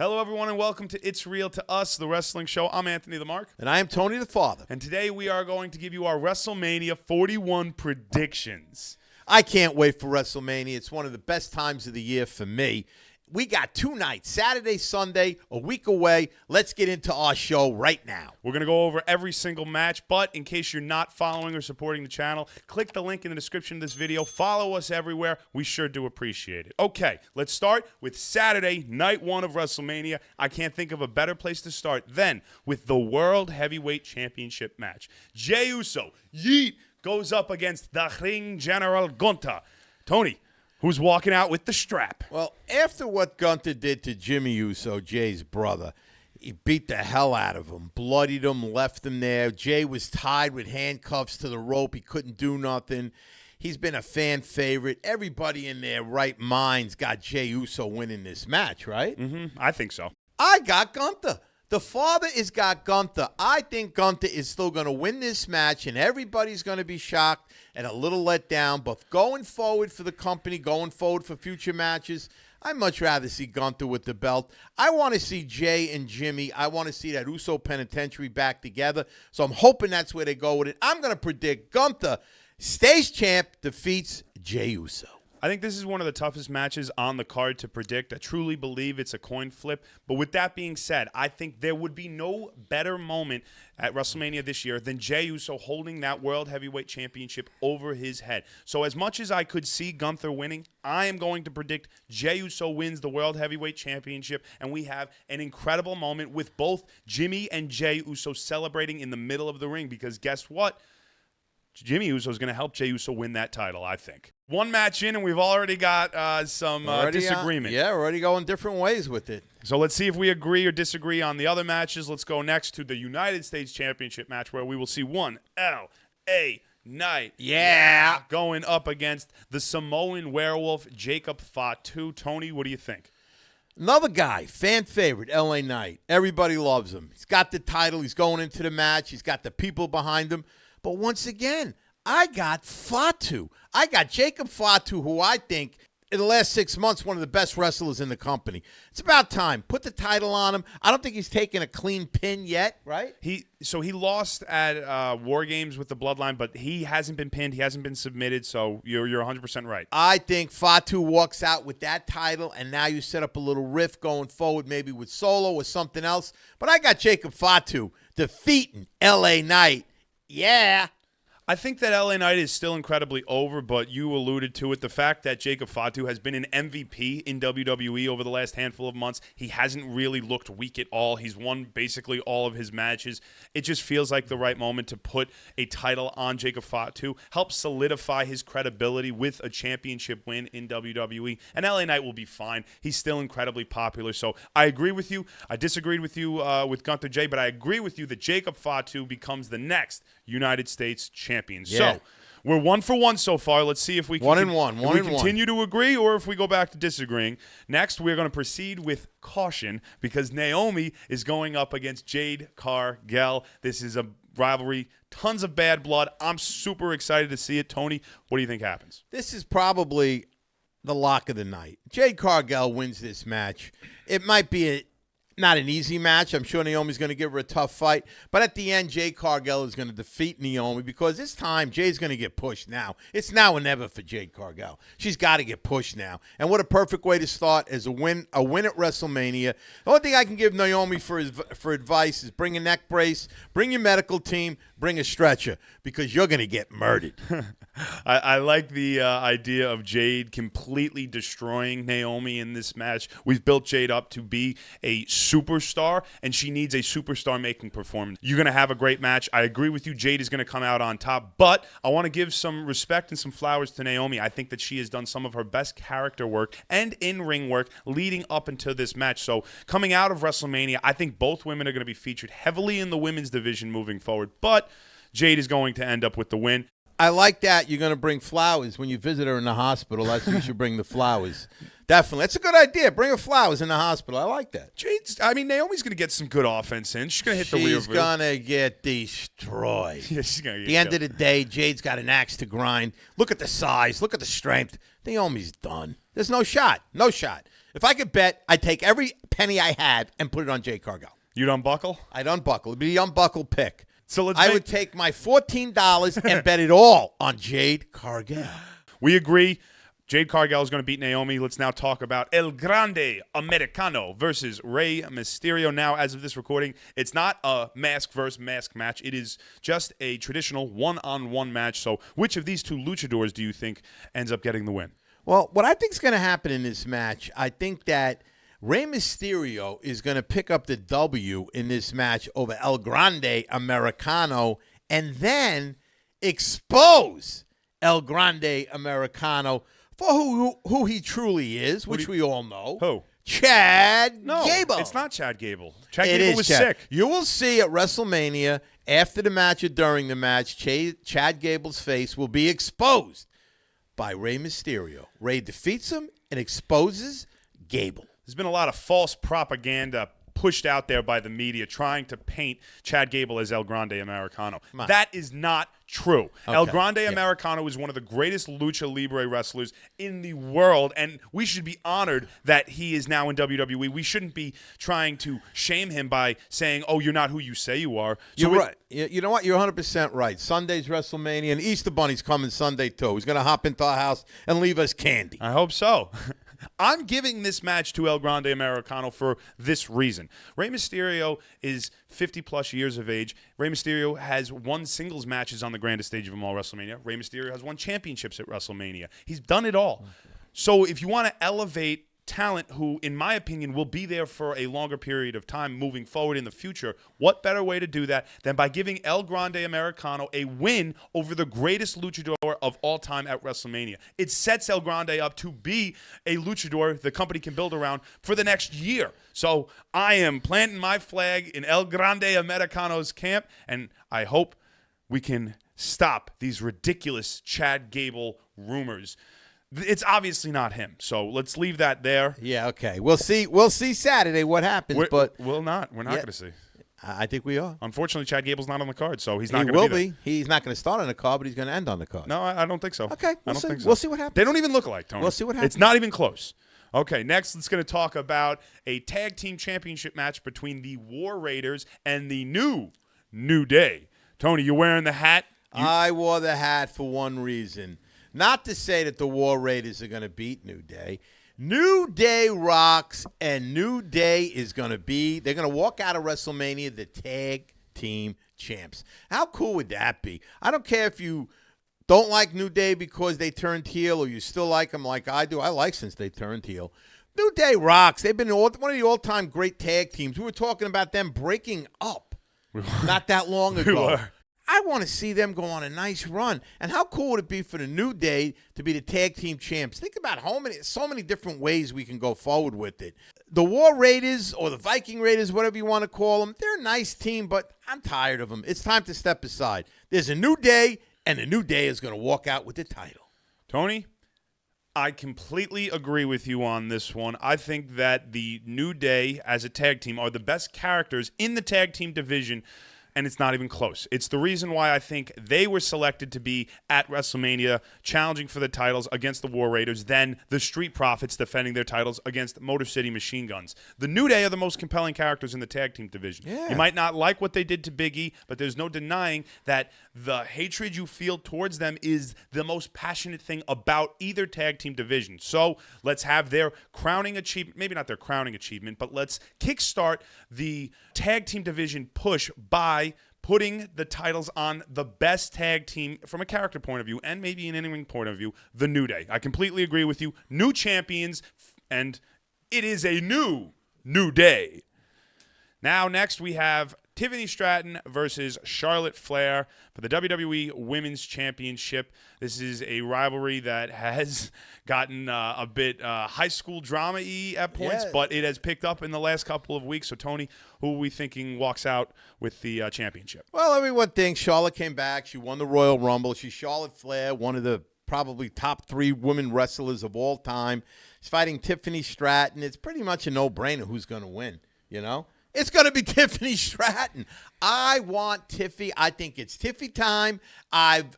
Hello, everyone, and welcome to It's Real to Us, the wrestling show. I'm Anthony the Mark. And I am Tony the Father. And today we are going to give you our WrestleMania 41 predictions. I can't wait for WrestleMania. It's one of the best times of the year for me. We got 2 nights, Saturday, Sunday, a week away. Let's get into our show right now. We're going to go over every single match, but in case you're not following or supporting the channel, click the link in the description of this video. Follow us everywhere. We sure do appreciate it. Okay, let's start with Saturday, night 1 of WrestleMania. I can't think of a better place to start than with the World Heavyweight Championship match. Jey Uso, yeet, goes up against the Ring General Gunther. Tony, who's walking out with the strap? Well, after what Gunther did to Jimmy Uso, Jay's brother, he beat the hell out of him, bloodied him, left him there. Jay was tied with handcuffs to the rope. He couldn't do nothing. He's been a fan favorite. Everybody in their right minds got Jey Uso winning this match, right? I think so. I got Gunther. The father has got Gunther. I think Gunther is still going to win this match, and everybody's going to be shocked and a little let down. But going forward for the company, going forward for future matches, I'd much rather see Gunther with the belt. I want to see Jay and Jimmy. I want to see that Uso Penitentiary back together. So I'm hoping that's where they go with it. I'm going to predict Gunther stays champ, defeats Jey Uso. I think this is one of the toughest matches on the card to predict. I truly believe it's a coin flip. But with that being said, I think there would be no better moment at WrestleMania this year than Jey Uso holding that World Heavyweight Championship over his head. So as much as I could see Gunther winning, I am going to predict Jey Uso wins the World Heavyweight Championship, and we have an incredible moment with both Jimmy and Jey Uso celebrating in the middle of the ring, because guess what? Jimmy Uso is going to help Jey Uso win that title, I think. One match in, and we've already got some disagreement. Yeah, we're already going different ways with it. So let's see if we agree or disagree on the other matches. Let's go next to the United States Championship match, where we will see one L.A. Knight. Yeah. Going up against the Samoan werewolf, Jacob Fatu. Tony, what do you think? Another guy, fan favorite, LA Knight. Everybody loves him. He's got the title. He's going into the match. He's got the people behind him. But once again, I got Fatu. I got Jacob Fatu, who I think in the last 6 months, one of the best wrestlers in the company. It's about time. Put the title on him. I don't think he's taken a clean pin yet, right? He lost at War Games with the Bloodline, but he hasn't been pinned. He hasn't been submitted, so you're 100% right. I think Fatu walks out with that title, and now you set up a little rift going forward, maybe with Solo or something else. But I got Jacob Fatu defeating LA Knight. Yeah. I think that LA Knight is still incredibly over, but you alluded to it. The fact that Jacob Fatu has been an MVP in WWE over the last handful of months, he hasn't really looked weak at all. He's won basically all of his matches. It just feels like the right moment to put a title on Jacob Fatu, help solidify his credibility with a championship win in WWE. And LA Knight will be fine. He's still incredibly popular. So I agree with you. I disagreed with you with Gunther Jay, but I agree with you that Jacob Fatu becomes the next United States champion. Yeah. So we're 1 for 1 so far. Let's see if we can, continue to agree or if we go back to disagreeing. Next, we're going to proceed with caution because Naomi is going up against Jade Cargill. This is a rivalry, tons of bad blood. I'm super excited to see it. Tony, what do you think happens? This is probably the lock of the night. Jade Cargill wins this match. It might be not an easy match. I'm sure Naomi's going to give her a tough fight. But at the end, Jade Cargill is going to defeat Naomi because this time, Jade's going to get pushed now. It's now or never for Jade Cargill. She's got to get pushed now. And what a perfect way to start as a win at WrestleMania. The only thing I can give Naomi for advice is bring a neck brace, bring your medical team, bring a stretcher because you're going to get murdered. I like the idea of Jade completely destroying Naomi in this match. We've built Jade up to be a superstar, and she needs a superstar-making performance. You're going to have a great match. I agree with you. Jade is going to come out on top, but I want to give some respect and some flowers to Naomi. I think that she has done some of her best character work and in-ring work leading up into this match. So coming out of WrestleMania, I think both women are going to be featured heavily in the women's division moving forward, but Jade is going to end up with the win. I like that. You're going to bring flowers when you visit her in the hospital. That's when you should bring the flowers. Definitely. That's a good idea. Bring her flowers in the hospital. I like that. Naomi's going to get some good offense in. She's going to hit the rear view. She's going to get destroyed. Yeah, she's going to get At the end of the day, Jade's got an axe to grind. Look at the size. Look at the strength. Naomi's done. There's no shot. No shot. If I could bet, I'd take every penny I had and put it on Jade Cargill. You'd unbuckle? I'd unbuckle. It'd be the unbuckle pick. So I would take my $14 and bet it all on Jade Cargill. We agree. Jade Cargill is going to beat Naomi. Let's now talk about El Grande Americano versus Rey Mysterio. Now, as of this recording, it's not a mask versus mask match. It is just a traditional one-on-one match. So which of these two luchadors do you think ends up getting the win? Well, what I think is going to happen in this match, I think that Rey Mysterio is going to pick up the W in this match over El Grande Americano and then expose El Grande Americano for who he truly is, which we all know. Who? Chad Gable. It's not Chad Gable. Chad Gable was sick. You will see at WrestleMania, after the match or during the match, Chad Gable's face will be exposed by Rey Mysterio. Rey defeats him and exposes Gable. There's been a lot of false propaganda pushed out there by the media trying to paint Chad Gable as El Grande Americano. That is not true. Okay. El Grande Americano is one of the greatest lucha libre wrestlers in the world, and we should be honored that he is now in WWE. We shouldn't be trying to shame him by saying, oh, you're not who you say you are. You're right. You know what? You're 100% right. Sunday's WrestleMania, and Easter Bunny's coming Sunday, too. He's going to hop into our house and leave us candy. I hope so. I'm giving this match to El Grande Americano for this reason. Rey Mysterio is 50-plus years of age. Rey Mysterio has won singles matches on the grandest stage of them all, WrestleMania. Rey Mysterio has won championships at WrestleMania. He's done it all. So if you want to elevate talent who, in my opinion, will be there for a longer period of time moving forward in the future, what better way to do that than by giving El Grande Americano a win over the greatest luchador of all time at WrestleMania? It sets El Grande up to be a luchador the company can build around for the next year. So I am planting my flag in El Grande Americano's camp, and I hope we can stop these ridiculous Chad Gable rumors. It's obviously not him, so let's leave that there. Yeah, okay. We'll see Saturday what happens, but we're not going to see. I think we are. Unfortunately, Chad Gable's not on the card, so he's not going to be there. He's not going to start on the card, but he's going to end on the card. No, I don't think so. Okay, I don't think so. We'll see what happens. They don't even look alike, Tony. We'll see what happens. It's not even close. Okay, next, let's going to talk about a tag team championship match between the War Raiders and the New Day. Tony, you wearing the hat? I wore the hat for one reason. Not to say that the War Raiders are going to beat New Day. New Day rocks, and New Day is going to be, they're going to walk out of WrestleMania the tag team champs. How cool would that be? I don't care if you don't like New Day because they turned heel or you still like them like I do. I like since they turned heel. New Day rocks. They've been one of the all-time great tag teams. We were talking about them breaking up not that long ago. I want to see them go on a nice run. And how cool would it be for the New Day to be the tag team champs? Think about so many different ways we can go forward with it. The War Raiders or the Viking Raiders, whatever you want to call them, they're a nice team, but I'm tired of them. It's time to step aside. There's a New Day, and the New Day is going to walk out with the title. Tony, I completely agree with you on this one. I think that the New Day as a tag team are the best characters in the tag team division, and it's not even close. It's the reason why I think they were selected to be at WrestleMania challenging for the titles against the War Raiders, then the Street Profits defending their titles against Motor City Machine Guns. The New Day are the most compelling characters in the tag team division. Yeah. You might not like what they did to Big E, but there's no denying that the hatred you feel towards them is the most passionate thing about either tag team division. So let's have their crowning achievement, maybe not their crowning achievement, but let's kickstart the tag team division push by putting the titles on the best tag team from a character point of view and maybe an in-ring point of view, the New Day. I completely agree with you. New champions, and it is a new day. Now, next we have Tiffany Straton versus Charlotte Flair for the WWE Women's Championship. This is a rivalry that has gotten a bit high school drama-y at points, but it has picked up in the last couple of weeks. So, Tony, who are we thinking walks out with the championship? Well, everyone thinks Charlotte came back. She won the Royal Rumble. She's Charlotte Flair, one of the probably top 3 women wrestlers of all time. She's fighting Tiffany Straton. It's pretty much a no-brainer who's going to win, you know? It's going to be Tiffany Straton. I want Tiffy. I think it's Tiffy time.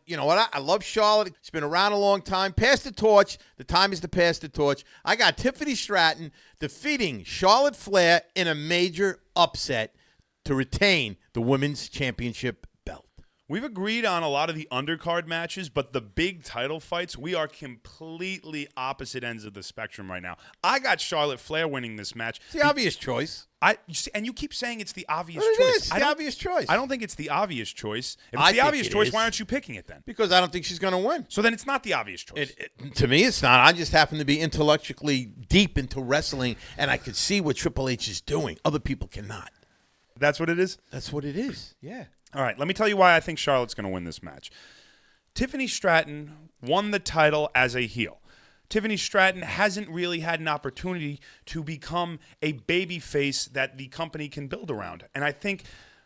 You know what? I love Charlotte. She's been around a long time. Pass the torch. The time is to pass the torch. I got Tiffany Straton defeating Charlotte Flair in a major upset to retain the Women's Championship belt. We've agreed on a lot of the undercard matches, but the big title fights, we are completely opposite ends of the spectrum right now. I got Charlotte Flair winning this match. It's the obvious choice. And you keep saying it's the obvious Well, choice. It's the obvious choice. I don't think it's the obvious choice. If it's I the think obvious it choice, is. why aren't you picking it then? Because I don't think she's going to win. So then it's not the obvious choice. To me, it's not. I just happen to be intellectually deep into wrestling, and I could see what Triple H is doing. Other people cannot. That's what it is? That's what it is. Yeah. All right, let me tell you why I think Charlotte's going to win this match. Tiffany Straton won the title as a heel. Tiffany Straton hasn't really had an opportunity to become a babyface that the company can build around. And I think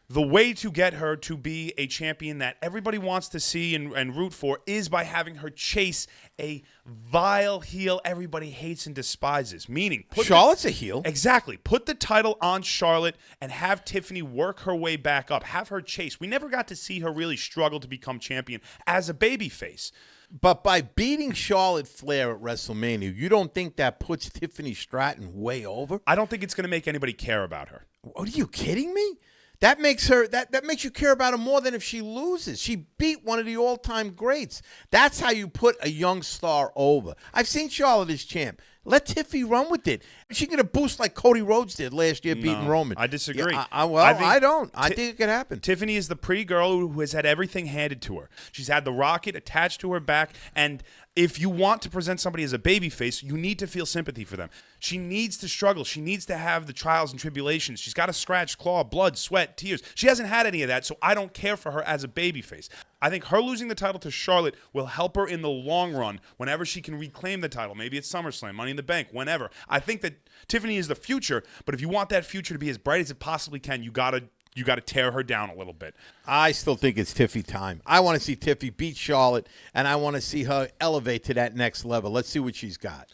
the way to get her to be a champion that everybody wants to see and root for is by having her chase a vile heel everybody hates and despises. Meaning, Charlotte's a heel. Exactly. Put the title on Charlotte and have Tiffany work her way back up. Have her chase. We never got to see her really struggle to become champion as a babyface. But by beating Charlotte Flair at WrestleMania, you don't think that puts Tiffany Straton way over? I don't think it's going to make anybody care about her. Are you kidding me? That makes her that makes you care about her more than if she loses. She beat one of the all-time greats. That's how you put a young star over. I've seen Charlotte as champ. Let Tiffy run with it. She can get a boost like Cody Rhodes did last year beating Roman. I disagree. Yeah, I don't. I think it could happen. Tiffany is the pretty girl who has had everything handed to her. She's had the rocket attached to her back, and if you want to present somebody as a babyface, you need to feel sympathy for them. She needs to struggle. She needs to have the trials and tribulations. She's got to scratch, claw, blood, sweat, tears. She hasn't had any of that, so I don't care for her as a babyface. I think her losing the title to Charlotte will help her in the long run whenever she can reclaim the title. Maybe it's SummerSlam, Money in the Bank, whenever. I think that Tiffany is the future, but if you want that future to be as bright as it possibly can, you got to tear her down a little bit. I still think it's Tiffy time. I want to see Tiffy beat Charlotte, and I want to see her elevate to that next level. Let's see what she's got.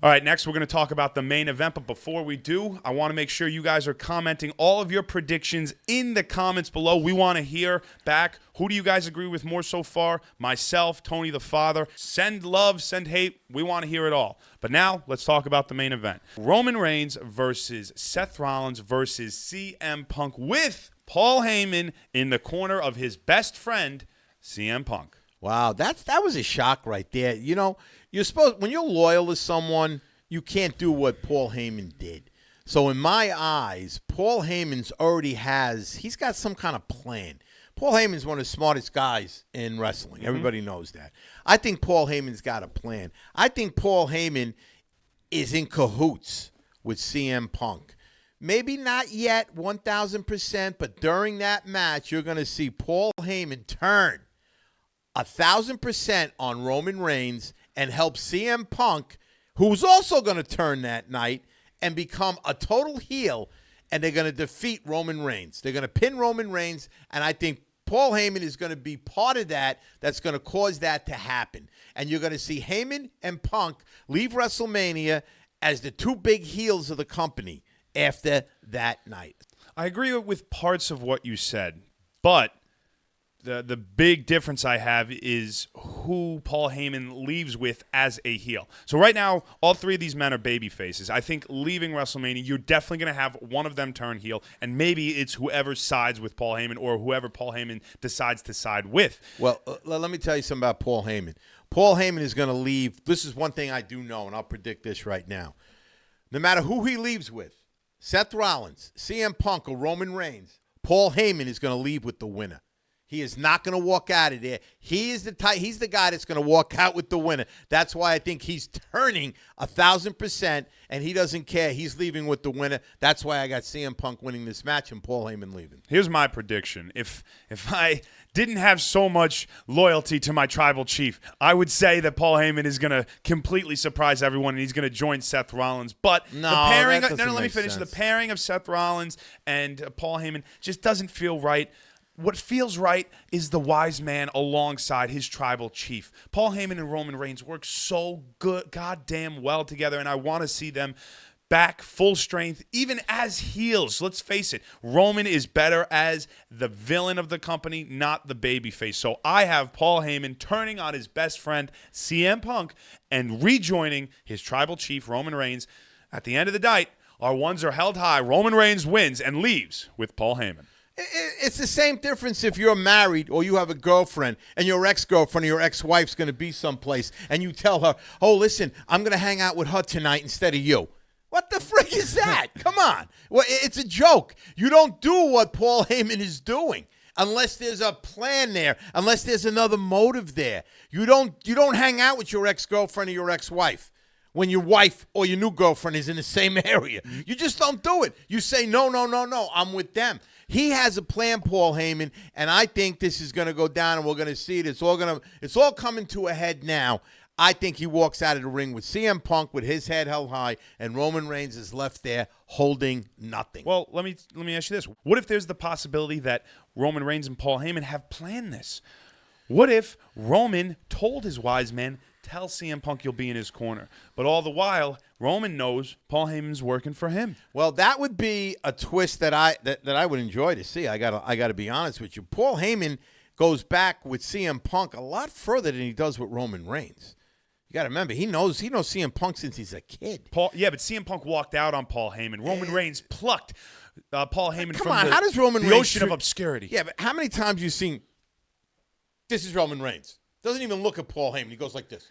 All right, next we're going to talk about the main event, but before we do, I want to make sure you guys are commenting all of your predictions in the comments below. We want to hear back. Who do you guys agree with more so far? Myself, Tony the Father. Send love, send hate. We want to hear it all. But now, let's talk about the main event. Roman Reigns versus Seth Rollins versus CM Punk with Paul Heyman in the corner of his best friend, CM Punk. Wow, that was a shock right there. You know, you're supposed when you're loyal to someone, you can't do what Paul Heyman did. So in my eyes, Paul Heyman's he's got some kind of plan. Paul Heyman's one of the smartest guys in wrestling. Everybody knows that. I think Paul Heyman's got a plan. I think Paul Heyman is in cahoots with CM Punk. Maybe not yet 1,000%, but during that match, you're going to see Paul Heyman turn 1,000% on Roman Reigns and help CM Punk, who's also going to turn that night and become a total heel, and they're going to defeat Roman Reigns. They're going to pin Roman Reigns, and I think Paul Heyman is going to be part of that that's going to cause that to happen. And you're going to see Heyman and Punk leave WrestleMania as the two big heels of the company after that night. I agree with parts of what you said, but the big difference I have is who Paul Heyman leaves with as a heel. So right now, all three of these men are baby faces. I think leaving WrestleMania, you're definitely going to have one of them turn heel, and maybe it's whoever sides with Paul Heyman or whoever Paul Heyman decides to side with. Well, let me tell you something about Paul Heyman. Paul Heyman is going to leave. This is one thing I do know, and I'll predict this right now. No matter who he leaves with, Seth Rollins, CM Punk, or Roman Reigns, Paul Heyman is going to leave with the winner. He is not going to walk out of there. He's the guy that's going to walk out with the winner. That's why I think he's turning 1,000%, and he doesn't care. He's leaving with the winner. That's why I got CM Punk winning this match and Paul Heyman leaving. Here's my prediction. If I didn't have so much loyalty to my tribal chief, I would say that Paul Heyman is going to completely surprise everyone, and he's going to join Seth Rollins. But no, the pairing, that doesn't let me make finish. sense. The pairing of Seth Rollins and Paul Heyman just doesn't feel right. What feels right is the wise man alongside his tribal chief. Paul Heyman and Roman Reigns work so goddamn well together, and I want to see them back full strength, even as heels. Let's face it, Roman is better as the villain of the company, not the babyface. So I have Paul Heyman turning on his best friend, CM Punk, and rejoining his tribal chief, Roman Reigns. At the end of the night, our ones are held high. Roman Reigns wins and leaves with Paul Heyman. It's the same difference if you're married or you have a girlfriend and your ex-girlfriend or your ex-wife's going to be someplace and you tell her, oh, listen, I'm going to hang out with her tonight instead of you. What the frick is that? Come on. Well, it's a joke. You don't do what Paul Heyman is doing unless there's a plan there, unless there's another motive there. You don't hang out with your ex-girlfriend or your ex-wife when your wife or your new girlfriend is in the same area. You just don't do it. You say, no, I'm with them. He has a plan, Paul Heyman, and I think this is going to go down, and we're going to see it. It's all coming to a head now. I think he walks out of the ring with CM Punk with his head held high, and Roman Reigns is left there holding nothing. Well, let me ask you this. What if there's the possibility that Roman Reigns and Paul Heyman have planned this? What if Roman told his wise men, tell CM Punk you'll be in his corner, but all the while, Roman knows Paul Heyman's working for him? Well, that would be a twist that I would enjoy to see. I gotta be honest with you. Paul Heyman goes back with CM Punk a lot further than he does with Roman Reigns. You got to remember, he knows CM Punk since he's a kid. But CM Punk walked out on Paul Heyman. Roman Reigns plucked Paul Heyman from how does Roman the Reigns ocean of obscurity. Yeah, but how many times you seen, this is Roman Reigns. Doesn't even look at Paul Heyman. He goes like this.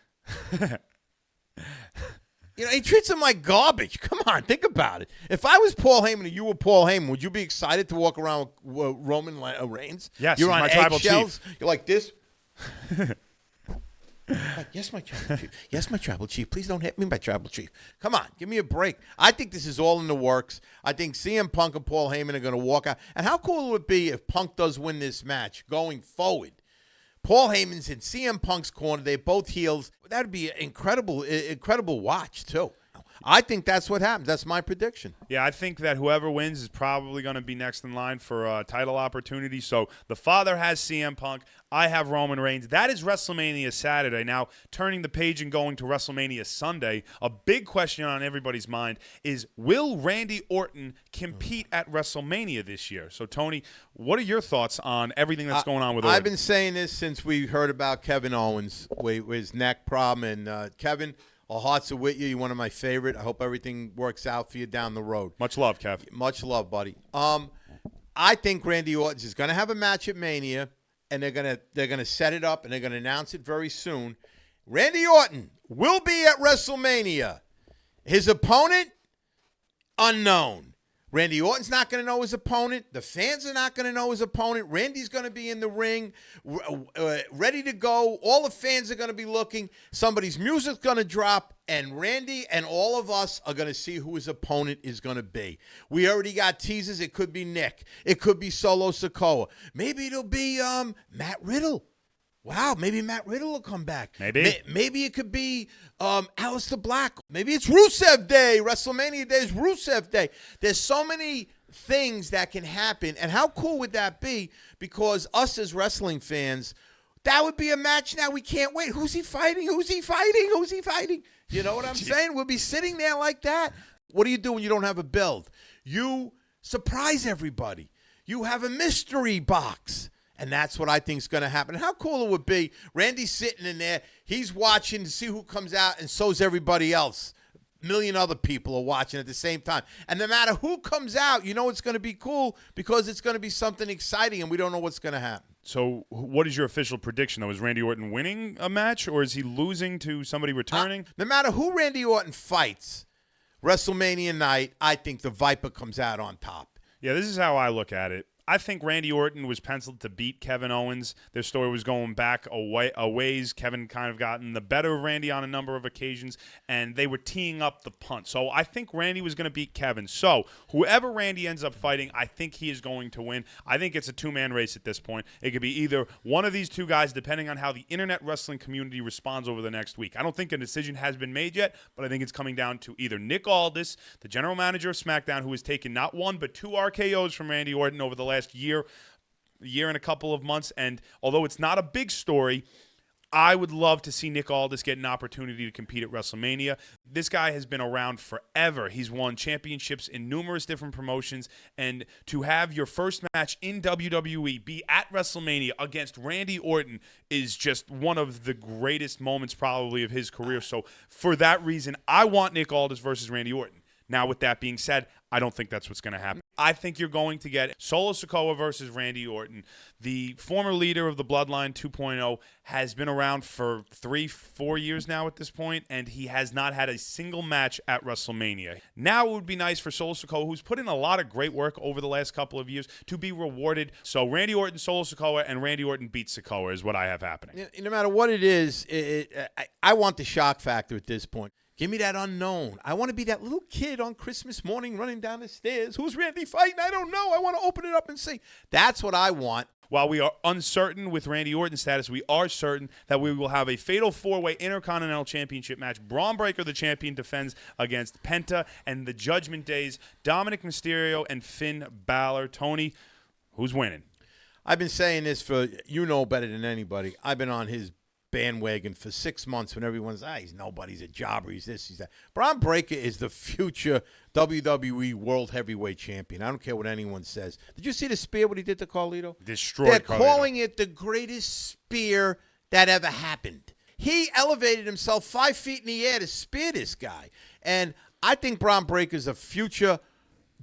He treats him like garbage. Come on, think about it. If I was Paul Heyman and you were Paul Heyman, would you be excited to walk around with Roman Reigns? Yes, you're on my tribal eggshells. chief. You're like this. Yes, my tribal chief. Yes, my tribal chief. Please don't hit me, my tribal chief. Come on, give me a break. I think this is all in the works. I think CM Punk and Paul Heyman are going to walk out. And how cool would it be if Punk does win this match going forward? Paul Heyman's in CM Punk's corner. They're both heels. That would be an incredible watch, too. I think that's what happens. That's my prediction. Yeah, I think that whoever wins is probably going to be next in line for a title opportunity. So the father has CM Punk. I have Roman Reigns. That is WrestleMania Saturday. Now, turning the page and going to WrestleMania Sunday, a big question on everybody's mind is, will Randy Orton compete at WrestleMania this year? So, Tony, what are your thoughts on everything that's going on with Orton? I've been saying this since we heard about Kevin Owens with his neck problem. And, Kevin, our hearts are with you. You're one of my favorite. I hope everything works out for you down the road. Much love, Kev. Much love, buddy. I think Randy Orton is going to have a match at Mania, and they're gonna set it up, and they're gonna announce it very soon. Randy Orton will be at WrestleMania. His opponent, unknown. Randy Orton's not going to know his opponent. The fans are not going to know his opponent. Randy's going to be in the ring, ready to go. All the fans are going to be looking. Somebody's music's going to drop, and Randy and all of us are going to see who his opponent is going to be. We already got teasers. It could be Nick. It could be Solo Sikoa. Maybe it'll be Matt Riddle. Wow, maybe Matt Riddle will come back. Maybe it could be Aleister Black. Maybe it's Rusev Day. WrestleMania Day is Rusev Day. There's so many things that can happen. And how cool would that be? Because us as wrestling fans, that would be a match now we can't wait. Who's he fighting? Who's he fighting? Who's he fighting? You know what I'm saying? We'll be sitting there like that. What do you do when you don't have a build? You surprise everybody. You have a mystery box. And that's what I think is going to happen. How cool it would be. Randy's sitting in there. He's watching to see who comes out, and so's everybody else. A million other people are watching at the same time. And no matter who comes out, you know it's going to be cool because it's going to be something exciting, and we don't know what's going to happen. So what is your official prediction, though? Is Randy Orton winning a match, or is he losing to somebody returning? No matter who Randy Orton fights, WrestleMania night, I think the Viper comes out on top. Yeah, this is how I look at it. I think Randy Orton was penciled to beat Kevin Owens. Their story was going back a ways. Kevin kind of gotten the better of Randy on a number of occasions, and they were teeing up the punt. So I think Randy was going to beat Kevin. So whoever Randy ends up fighting, I think he is going to win. I think it's a two-man race at this point. It could be either one of these two guys, depending on how the internet wrestling community responds over the next week. I don't think a decision has been made yet, but I think it's coming down to either Nick Aldis, the general manager of SmackDown, who has taken not one but two RKOs from Randy Orton over the last year and a couple of months. And although it's not a big story, I would love to see Nick Aldis get an opportunity to compete at WrestleMania. This guy has been around forever. He's won championships in numerous different promotions, and to have your first match in WWE be at WrestleMania against Randy Orton is just one of the greatest moments probably of his career. So for that reason, I want Nick Aldis versus Randy Orton. Now, with that being said, I don't think that's what's going to happen. I think you're going to get Solo Sikoa versus Randy Orton. The former leader of the Bloodline 2.0 has been around for 3-4 years now at this point, and he has not had a single match at WrestleMania. Now it would be nice for Solo Sikoa, who's put in a lot of great work over the last couple of years, to be rewarded. So Randy Orton, Solo Sikoa, and Randy Orton beats Sikoa is what I have happening. No matter what it is, I want the shock factor at this point. Give me that unknown. I want to be that little kid on Christmas morning running down the stairs. Who's Randy fighting? I don't know. I want to open it up and see. That's what I want. While we are uncertain with Randy Orton's status, we are certain that we will have a fatal four-way Intercontinental Championship match. Braun Breaker, the champion, defends against Penta, and the Judgment Days, Dominik Mysterio and Finn Balor. Tony, who's winning? I've been saying this for, you know better than anybody. I've been on his bandwagon for 6 months when everyone's, he's nobody, he's a jobber, he's this, he's that. Braun Breaker is the future WWE World Heavyweight Champion. I don't care what anyone says. Did you see the spear, what he did to Carlito? Destroyed They're Carlito. calling it the greatest spear that ever happened. He elevated himself 5 feet in the air to spear this guy. And I think Braun Breaker is a future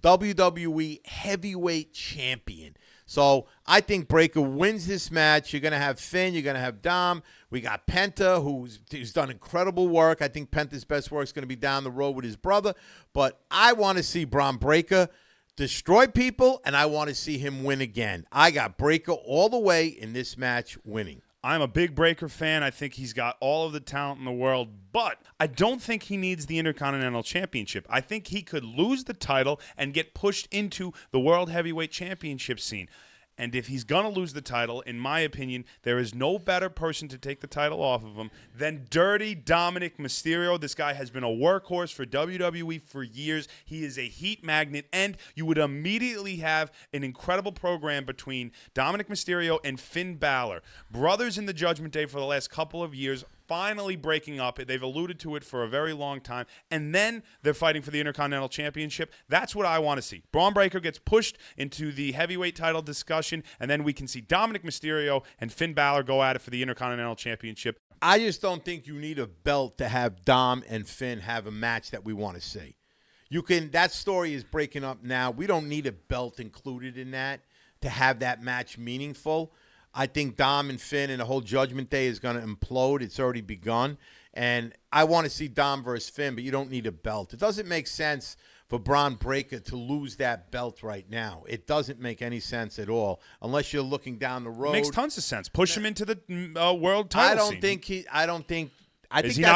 WWE Heavyweight Champion. So I think Breaker wins this match. You're going to have Finn. You're going to have Dom. We got Penta, who's done incredible work. I think Penta's best work is going to be down the road with his brother. But I want to see Braun Breaker destroy people, and I want to see him win again. I got Breaker all the way in this match winning. I'm a big Breaker fan. I think he's got all of the talent in the world, but I don't think he needs the Intercontinental Championship. I think he could lose the title and get pushed into the World Heavyweight Championship scene. And if he's going to lose the title, in my opinion, there is no better person to take the title off of him than Dirty Dominik Mysterio. This guy has been a workhorse for WWE for years. He is a heat magnet, and you would immediately have an incredible program between Dominik Mysterio and Finn Balor. Brothers in the Judgment Day for the last couple of years, finally breaking up. They've alluded to it for a very long time. And then they're fighting for the Intercontinental Championship. That's what I want to see. Braun Breaker gets pushed into the heavyweight title discussion, and then we can see Dominik Mysterio and Finn Balor go at it for the Intercontinental Championship. I just don't think you need a belt to have Dom and Finn have a match that we want to see. That story is breaking up now. We don't need a belt included in that to have that match meaningful. I think Dom and Finn and the whole Judgment Day is going to implode. It's already begun. And I want to see Dom versus Finn, but you don't need a belt. It doesn't make sense for Braun Breaker to lose that belt right now. It doesn't make any sense at all, unless you're looking down the road. It makes tons of sense. Push him into the world title scene.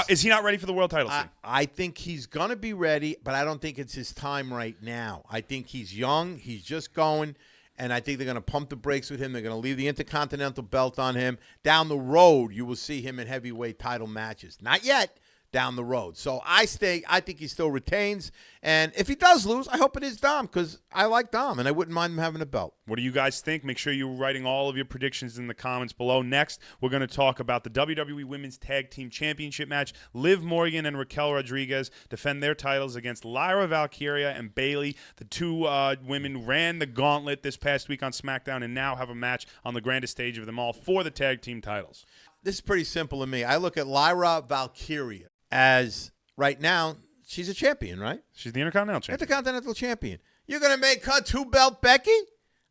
Is he not ready for the world title scene? I think he's going to be ready, but I don't think it's his time right now. I think he's young. He's just going. And I think they're going to pump the brakes with him. They're going to leave the Intercontinental belt on him. Down the road, you will see him in heavyweight title matches. Not yet. Down the road. So I think he still retains. And if he does lose, I hope it is Dom, because I like Dom, and I wouldn't mind him having a belt. What do you guys think? Make sure you're writing all of your predictions in the comments below. Next, we're going to talk about the WWE Women's Tag Team Championship match. Liv Morgan and Raquel Rodriguez defend their titles against Lyra, Valkyria, and Bayley. The two women ran the gauntlet this past week on SmackDown and now have a match on the grandest stage of them all for the tag team titles. This is pretty simple to me. I look at Lyra Valkyria as, right now, she's a champion, right? She's the Intercontinental champion. Intercontinental champion. You're going to make her two-belt Becky?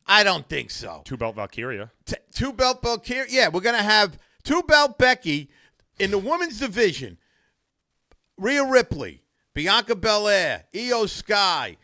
I don't think so. Two-belt Valkyria. Two-belt Valkyria? Yeah, we're going to have two-belt Becky in the women's division. Rhea Ripley, Bianca Belair, Io Sky,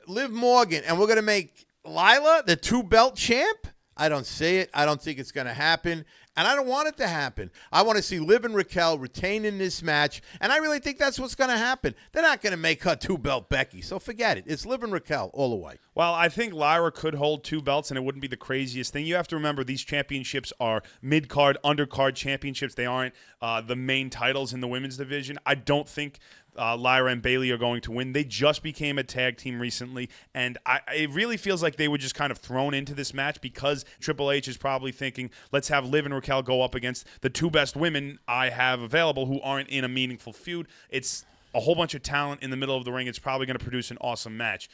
Liv Morgan, and we're going to make Lila the two-belt champ? I don't see it. I don't think it's going to happen. And I don't want it to happen. I want to see Liv and Raquel retain in this match, and I really think that's what's going to happen. They're not going to make her two-belt Becky, so forget it. It's Liv and Raquel all the way. Well, I think Lyra could hold two belts, and it wouldn't be the craziest thing. You have to remember these championships are mid-card, undercard championships. They aren't the main titles in the women's division. I don't think Lyra and Bayley are going to win. They just became a tag team recently, and it really feels like they were just kind of thrown into this match because Triple H is probably thinking, let's have Liv and Raquel go up against the two best women I have available who aren't in a meaningful feud. It's a whole bunch of talent in the middle of the ring. It's probably going to produce an awesome match.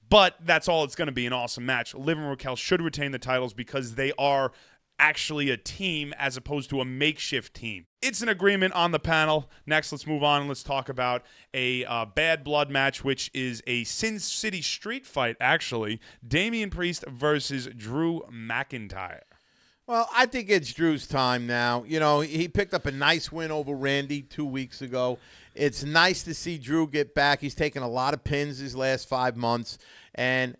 But that's all it's going to be, an awesome match. Liv and Raquel should retain the titles because they are actually a team as opposed to a makeshift team. It's an agreement on the panel. Next, let's move on and let's talk about a Bad Blood match, which is a Sin City street fight, actually. Damian Priest versus Drew McIntyre. Well, I think it's Drew's time now. You know, he picked up a nice win over Randy 2 weeks ago. It's nice to see Drew get back. He's taken a lot of pins these last 5 months. And,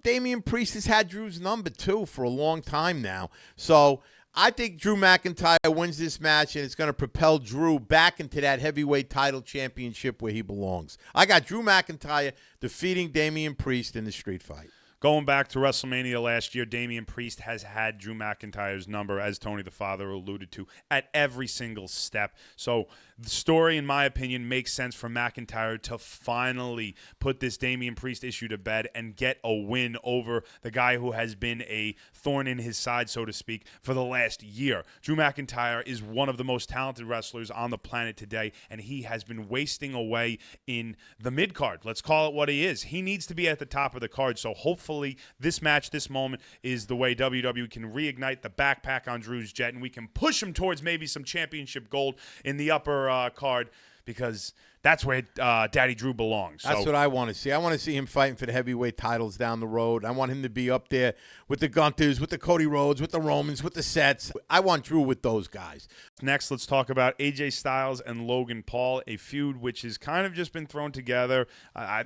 Damian Priest has had Drew's number, too, for a long time now. So I think Drew McIntyre wins this match, and it's going to propel Drew back into that heavyweight title championship where he belongs. I got Drew McIntyre defeating Damian Priest in the street fight. Going back to WrestleMania last year, Damian Priest has had Drew McIntyre's number, as Tony the Father alluded to, at every single step. So the story, in my opinion, makes sense for McIntyre to finally put this Damian Priest issue to bed and get a win over the guy who has been a thorn in his side, so to speak, for the last year. Drew McIntyre is one of the most talented wrestlers on the planet today, and he has been wasting away in the mid-card. Let's call it what he is. He needs to be at the top of the card, so hopefully this match, this moment, is the way WWE can reignite the backpack on Drew's jet, and we can push him towards maybe some championship gold in the upper card, because that's where Daddy Drew belongs. That's what I want to see. I want to see him fighting for the heavyweight titles down the road. I want him to be up there with the Gunthers, with the Cody Rhodes, with the Romans, with the Seths. I want Drew with those guys. Next, let's talk about AJ Styles and Logan Paul, a feud which has kind of just been thrown together.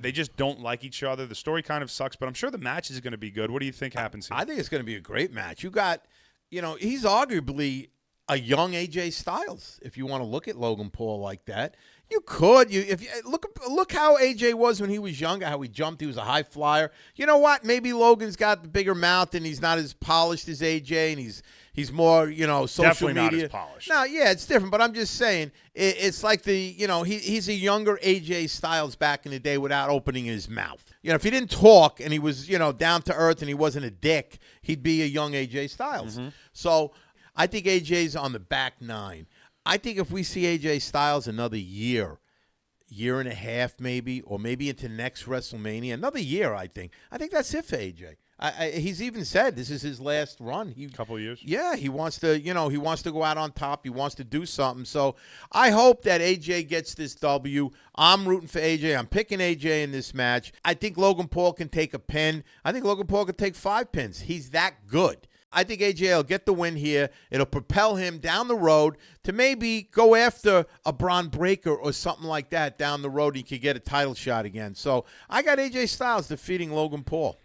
They just don't like each other. The story kind of sucks, but I'm sure the match is going to be good. What do you think happens here? I think it's going to be a great match. You got, he's arguably a young AJ Styles. If you want to look at Logan Paul like that, you could. Look how AJ was when he was younger. How he jumped. He was a high flyer. You know what? Maybe Logan's got the bigger mouth and he's not as polished as AJ, and he's more social Definitely media. Definitely not as polished. No, yeah, it's different. But I'm just saying, it's like he's a younger AJ Styles back in the day without opening his mouth. If he didn't talk and he was down to earth and he wasn't a dick, he'd be a young AJ Styles. Mm-hmm. So I think AJ's on the back nine. I think if we see AJ Styles another year and a half maybe, or maybe into next WrestleMania, another year, I think that's it for AJ. He's even said this is his last run. Couple of years. Yeah, he wants to go out on top. He wants to do something. So I hope that AJ gets this W. I'm rooting for AJ. I'm picking AJ in this match. I think Logan Paul can take a pin. I think Logan Paul can take 5 pins. He's that good. I think AJ will get the win here. It'll propel him down the road to maybe go after a Bron Breakker or something like that down the road. He could get a title shot again. So I got AJ Styles defeating Logan Paul.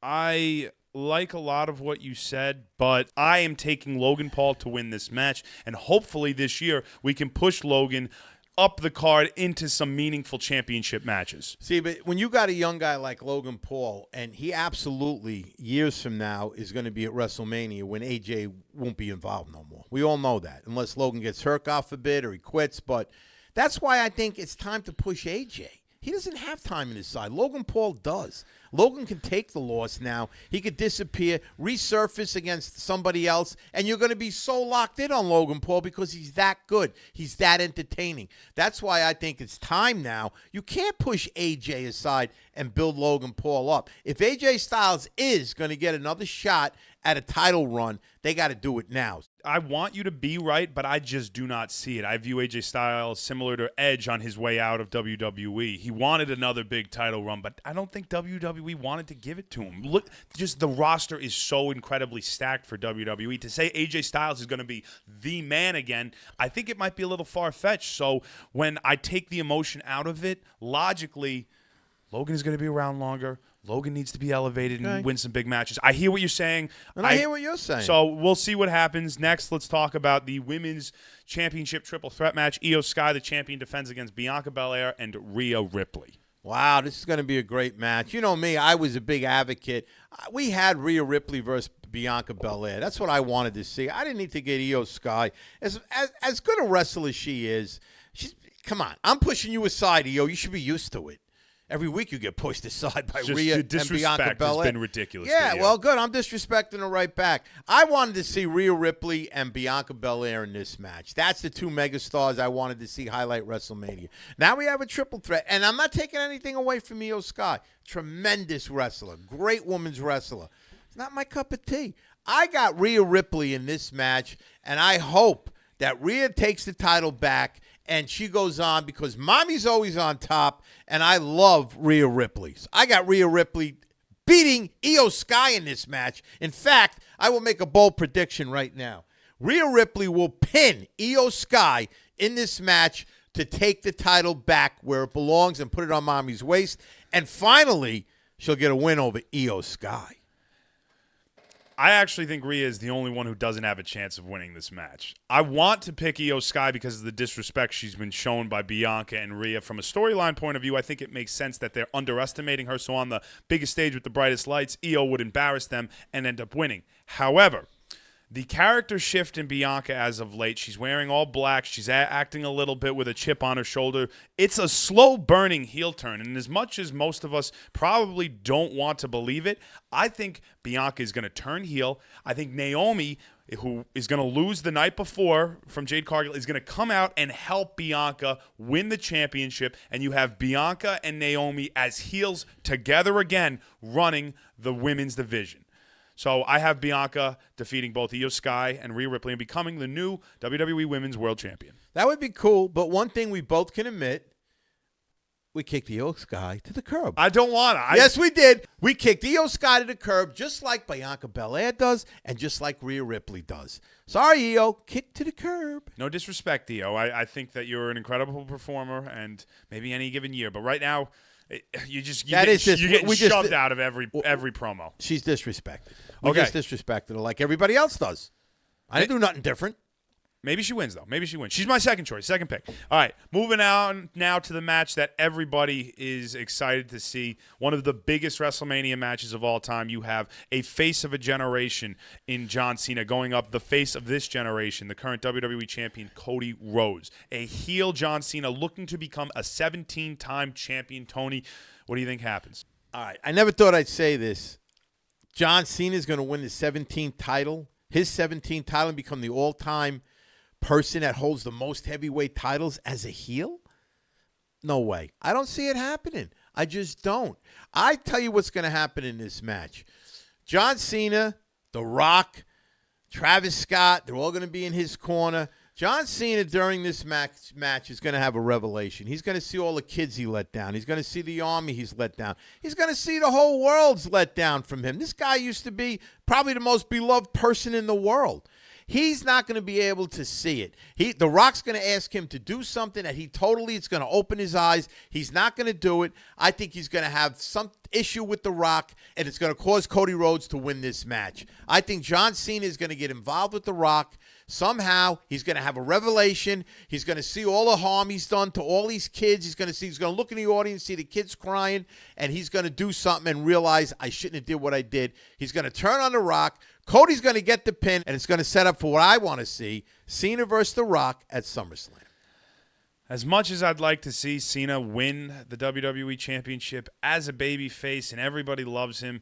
I like a lot of what you said, but I am taking Logan Paul to win this match, and hopefully this year we can push Logan up the card into some meaningful championship matches. See, but when you got a young guy like Logan Paul, and he absolutely, years from now, is going to be at WrestleMania when AJ won't be involved no more. We all know that, unless Logan gets hurt, God forbid, or he quits. But that's why I think it's time to push AJ. He doesn't have time in his side. Logan Paul does. Logan can take the loss now. He could disappear, resurface against somebody else, and you're going to be so locked in on Logan Paul because he's that good. He's that entertaining. That's why I think it's time now. You can't push AJ aside and build Logan Paul up. If AJ Styles is going to get another shot at a title run, they got to do it now. I want you to be right, but I just do not see it. I view AJ Styles similar to Edge on his way out of WWE. He wanted another big title run, but I don't think WWE wanted to give it to him. Look, just the roster is so incredibly stacked for WWE. To say AJ Styles is going to be the man again, I think it might be a little far-fetched. So when I take the emotion out of it, logically, Logan is going to be around longer. Logan needs to be elevated and win some big matches. I hear what you're saying. And I hear what you're saying. So we'll see what happens. Next, let's talk about the Women's Championship Triple Threat match. Io Sky, the champion, defends against Bianca Belair and Rhea Ripley. Wow, this is going to be a great match. You know me, I was a big advocate. We had Rhea Ripley versus Bianca Belair. That's what I wanted to see. I didn't need to get Io Sky. As good a wrestler as she is, she's come on. I'm pushing you aside, EO. You should be used to it. Every week you get pushed aside by Rhea and Bianca Belair. Has been ridiculous. Yeah, well, good. I'm disrespecting her right back. I wanted to see Rhea Ripley and Bianca Belair in this match. That's the two megastars I wanted to see highlight WrestleMania. Now we have a triple threat, and I'm not taking anything away from Io Sky. Tremendous wrestler. Great women's wrestler. It's not my cup of tea. I got Rhea Ripley in this match, and I hope that Rhea takes the title back and she goes on because Mommy's always on top, and I love Rhea Ripley. So I got Rhea Ripley beating Io Sky in this match. In fact, I will make a bold prediction right now. Rhea Ripley will pin Io Sky in this match to take the title back where it belongs and put it on Mommy's waist. And finally, she'll get a win over Io Sky. I actually think Rhea is the only one who doesn't have a chance of winning this match. I want to pick Io Sky because of the disrespect she's been shown by Bianca and Rhea. From a storyline point of view, I think it makes sense that they're underestimating her. So on the biggest stage with the brightest lights, Io would embarrass them and end up winning. However, the character shift in Bianca as of late, she's wearing all black. She's acting a little bit with a chip on her shoulder. It's a slow-burning heel turn, and as much as most of us probably don't want to believe it, I think Bianca is going to turn heel. I think Naomi, who is going to lose the night before from Jade Cargill, is going to come out and help Bianca win the championship, and you have Bianca and Naomi as heels together again running the women's division. So I have Bianca defeating both Io Sky and Rhea Ripley and becoming the new WWE Women's World Champion. That would be cool, but one thing we both can admit, we kicked Io Sky to the curb. I don't want to. Yes, we did. We kicked Io Sky to the curb just like Bianca Belair does and just like Rhea Ripley does. Sorry, Io. Kick to the curb. No disrespect, Io. I think that you're an incredible performer and maybe any given year. But right now, you get shoved out of every promo. She's disrespected. We Okay. just disrespected her like everybody else does. I didn't do nothing different. Maybe she wins, though. Maybe she wins. She's my second choice, second pick. All right, moving on now to the match that everybody is excited to see. One of the biggest WrestleMania matches of all time. You have a face of a generation in John Cena going up the face of this generation, the current WWE champion, Cody Rhodes. A heel John Cena looking to become a 17-time champion. Tony, what do you think happens? All right. I never thought I'd say this. John Cena is going to win the 17th title, his 17th title, and become the all-time person that holds the most heavyweight titles as a heel? No way. I don't see it happening. I just don't. I tell you what's going to happen in this match. John Cena, The Rock, Travis Scott, they're all going to be in his corner. John Cena during this match is going to have a revelation. He's going to see all the kids he let down. He's going to see the army he's let down. He's going to see the whole world's let down from him. This guy used to be probably the most beloved person in the world. He's not going to be able to see it. The Rock's going to ask him to do something that it's going to open his eyes. He's not going to do it. I think he's going to have some issue with The Rock, and it's going to cause Cody Rhodes to win this match. I think John Cena is going to get involved with The Rock. Somehow, he's going to have a revelation. He's going to see all the harm he's done to all these kids. He's going to look in the audience, see the kids crying, and he's going to do something and realize, I shouldn't have did what I did. He's going to turn on The Rock. Cody's going to get the pin, and it's going to set up for what I want to see, Cena versus The Rock at SummerSlam. As much as I'd like to see Cena win the WWE Championship as a babyface and everybody loves him,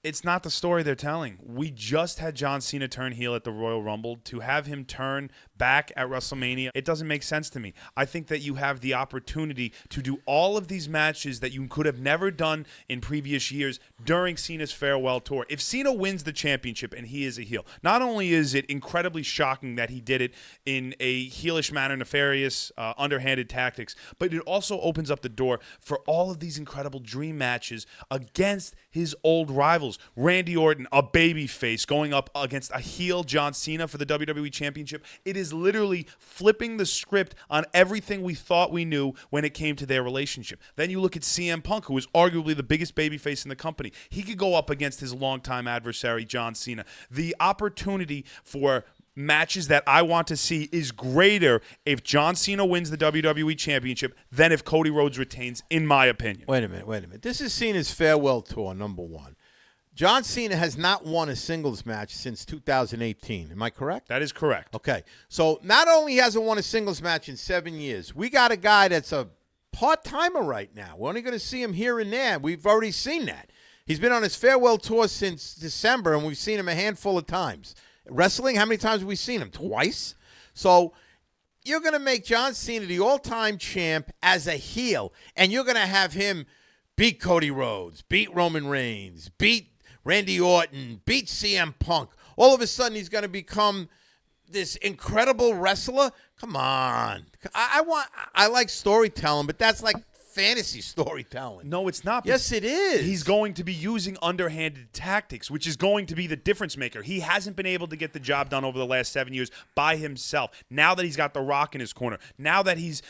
it's not the story they're telling. We just had John Cena turn heel at the Royal Rumble. To have him turn back at WrestleMania, it doesn't make sense to me. I think that you have the opportunity to do all of these matches that you could have never done in previous years during Cena's farewell tour. If Cena wins the championship and he is a heel, not only is it incredibly shocking that he did it in a heelish manner, nefarious, underhanded tactics, but it also opens up the door for all of these incredible dream matches against his old rivals. Randy Orton, a babyface, going up against a heel John Cena for the WWE Championship. It is literally flipping the script on everything we thought we knew when it came to their relationship. Then you look at CM Punk, who is arguably the biggest babyface in the company. He could go up against his longtime adversary, John Cena. The opportunity for matches that I want to see is greater if John Cena wins the WWE Championship than if Cody Rhodes retains, in my opinion. Wait a minute. This is Cena's farewell tour, number one. John Cena has not won a singles match since 2018. Am I correct? That is correct. Okay. So not only hasn't won a singles match in 7 years, we got a guy that's a part-timer right now. We're only going to see him here and there. We've already seen that. He's been on his farewell tour since December, and we've seen him a handful of times. Wrestling, how many times have we seen him? Twice? So you're going to make John Cena the all-time champ as a heel, and you're going to have him beat Cody Rhodes, beat Roman Reigns, beat Randy Orton, beat CM Punk. All of a sudden, he's going to become this incredible wrestler. Come on. I like storytelling, but that's like fantasy storytelling. No, it's not. Yes, it is. He's going to be using underhanded tactics, which is going to be the difference maker. He hasn't been able to get the job done over the last 7 years by himself. Now that he's got The Rock in his corner, now that he's,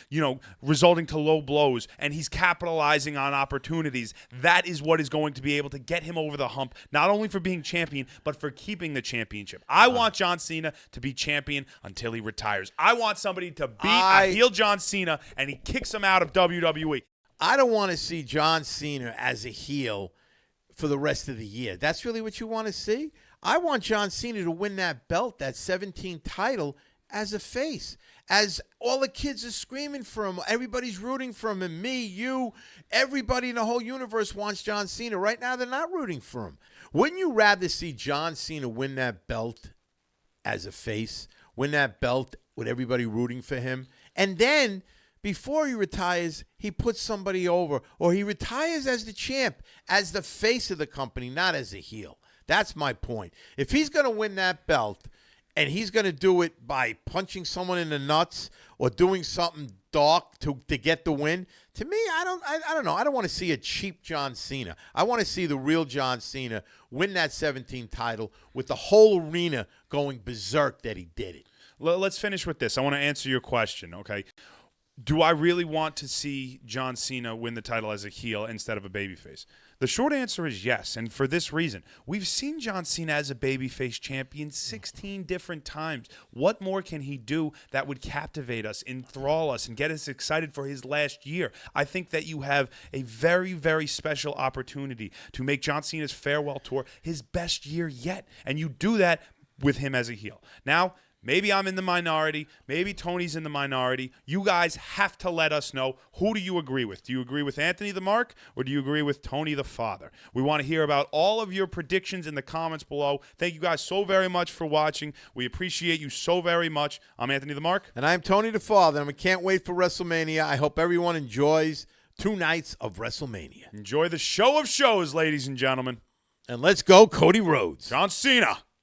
resulting to low blows and he's capitalizing on opportunities, that is what is going to be able to get him over the hump, not only for being champion, but for keeping the championship. I want John Cena to be champion until he retires. I want somebody to beat a heel John Cena and he kicks him out of WWE. I don't want to see John Cena as a heel for the rest of the year. That's really what you want to see? I want John Cena to win that belt, that 17th title, as a face. As all the kids are screaming for him. Everybody's rooting for him. And me, you, everybody in the whole universe wants John Cena. Right now, they're not rooting for him. Wouldn't you rather see John Cena win that belt as a face? Win that belt with everybody rooting for him? And then, before he retires, he puts somebody over, or he retires as the champ, as the face of the company, not as a heel. That's my point. If he's going to win that belt, and he's going to do it by punching someone in the nuts or doing something dark to get the win, to me, I don't know. I don't want to see a cheap John Cena. I want to see the real John Cena win that 17th title with the whole arena going berserk that he did it. Let's finish with this. I want to answer your question, okay? Do I really want to see John Cena win the title as a heel instead of a babyface? The short answer is yes, and for this reason. We've seen John Cena as a babyface champion 16 different times. What more can he do that would captivate us, enthrall us, and get us excited for his last year? I think that you have a very, very special opportunity to make John Cena's farewell tour his best year yet, and you do that with him as a heel. Now, maybe I'm in the minority. Maybe Tony's in the minority. You guys have to let us know, who do you agree with? Do you agree with Anthony the Mark, or do you agree with Tony the Father? We want to hear about all of your predictions in the comments below. Thank you guys so very much for watching. We appreciate you so very much. I'm Anthony the Mark. And I'm Tony the Father, and we can't wait for WrestleMania. I hope everyone enjoys 2 nights of WrestleMania. Enjoy the show of shows, ladies and gentlemen. And let's go, Cody Rhodes. John Cena.